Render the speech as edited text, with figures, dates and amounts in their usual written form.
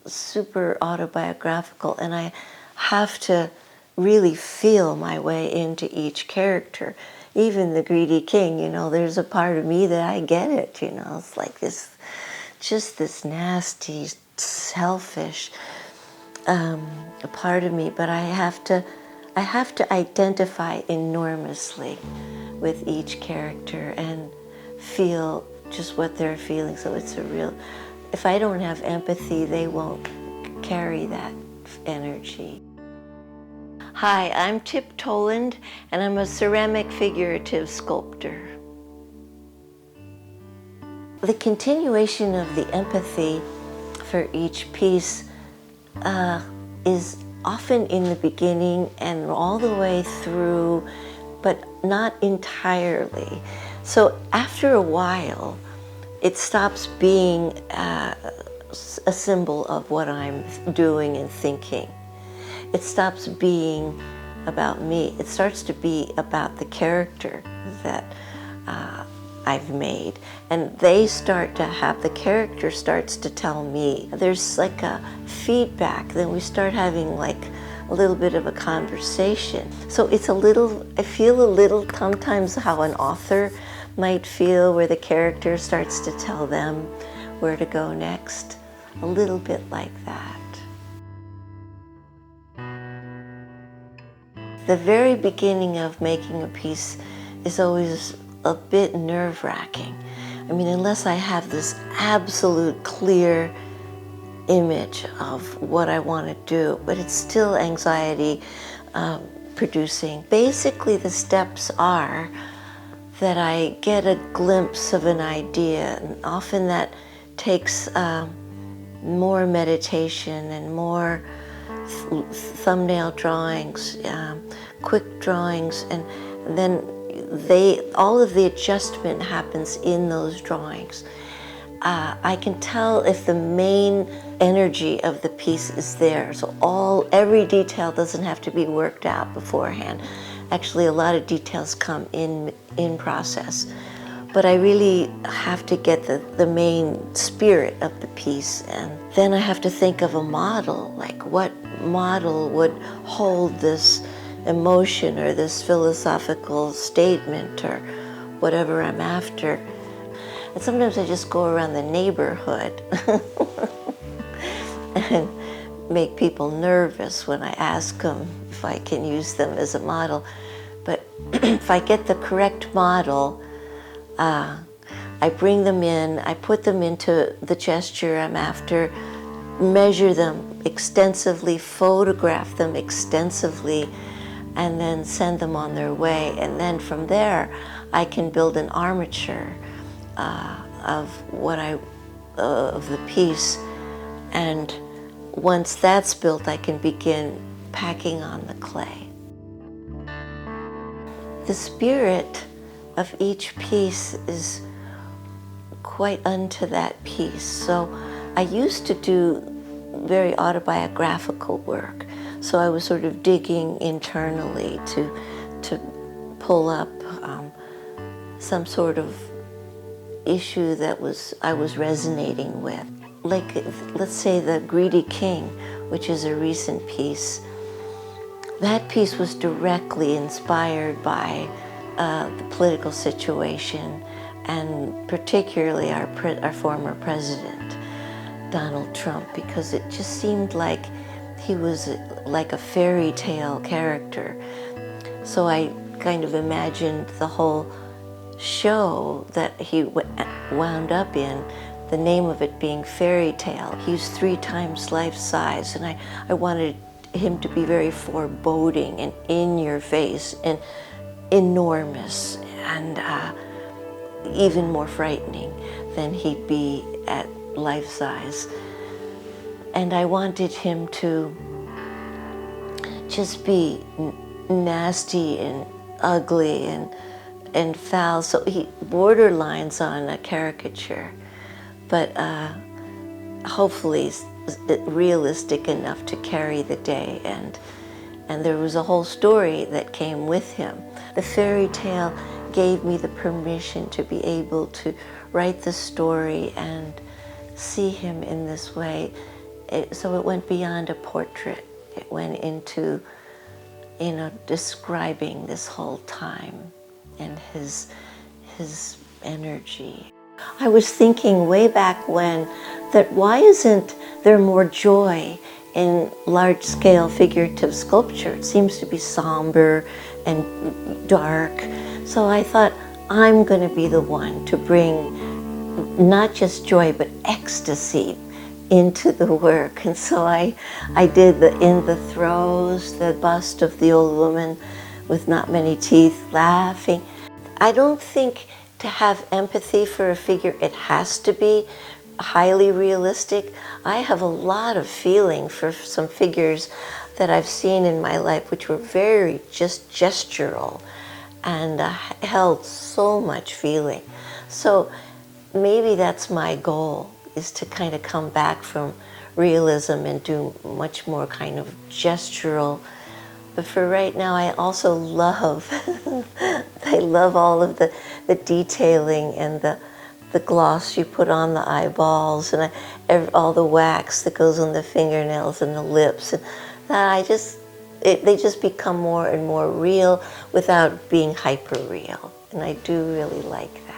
super autobiographical, and I have to really feel my way into each character. Even the greedy king, there's a part of me that I get it, it's like this nasty, selfish a part of me, but I have to identify enormously with each character and feel just what they're feeling. So it's if I don't have empathy, they won't carry that energy. Hi, I'm Toland, and I'm a ceramic figurative sculptor. The continuation of the empathy for each piece is often in the beginning and all the way through, but not entirely. So after a while, it stops being a symbol of what I'm doing and thinking. It stops being about me. It starts to be about the character that I've made. And the character starts to tell me. There's like a feedback. Then we start having like a little bit of a conversation. So I feel a little sometimes how an author might feel, where the character starts to tell them where to go next. A little bit like that. The very beginning of making a piece is always a bit nerve-wracking. I mean, unless I have this absolute clear image of what I want to do, but it's still anxiety producing. Basically, the steps are that I get a glimpse of an idea, and often that takes more meditation and more thumbnail drawings, quick drawings, and then all of the adjustment happens in those drawings. I can tell if the main energy of the piece is there. So every detail doesn't have to be worked out beforehand. Actually, a lot of details come in process. But I really have to get the main spirit of the piece, and then I have to think of a model, like what model would hold this emotion or this philosophical statement or whatever I'm after. And sometimes I just go around the neighborhood and make people nervous when I ask them if I can use them as a model. But if I get the correct model, I bring them in, I put them into the gesture I'm after, measure them extensively, photograph them extensively, and then send them on their way. And then from there, I can build an armature of the piece. And once that's built, I can begin packing on the clay. The spirit of each piece is quite unto that piece. So I used to do very autobiographical work. So I was sort of digging internally to pull up some sort of issue that I was resonating with. Like, let's say the Greedy King, which is a recent piece. That piece was directly inspired by the political situation, and particularly our former president, Donald Trump, because it just seemed like he was like a fairy tale character. So I kind of imagined the whole show that he wound up in, the name of it being Fairy Tale. He's 3 times life size, and I wanted him to be very foreboding and in your face and enormous and even more frightening than he'd be at life size. And I wanted him to just be nasty and ugly and foul, so he borderlines on a caricature, but hopefully realistic enough to carry the day. And there was a whole story that came with him. The fairy tale gave me the permission to be able to write the story and see him in this way, so it went beyond a portrait. It went into, describing this whole time and his energy. I was thinking way back when that why isn't there more joy in large-scale figurative sculpture? It seems to be somber and dark. So I thought, I'm going to be the one to bring not just joy but ecstasy into the work. And so I did In the Throes, the bust of the old woman with not many teeth laughing. I don't think to have empathy for a figure, it has to be highly realistic. I have a lot of feeling for some figures that I've seen in my life which were very just gestural and held so much feeling. So maybe that's my goal, is to kind of come back from realism and do much more kind of gestural. But for right now, I also love, I love all of the detailing and the gloss you put on the eyeballs and all the wax that goes on the fingernails and the lips. And that they just become more and more real without being hyper real. And I do really like that.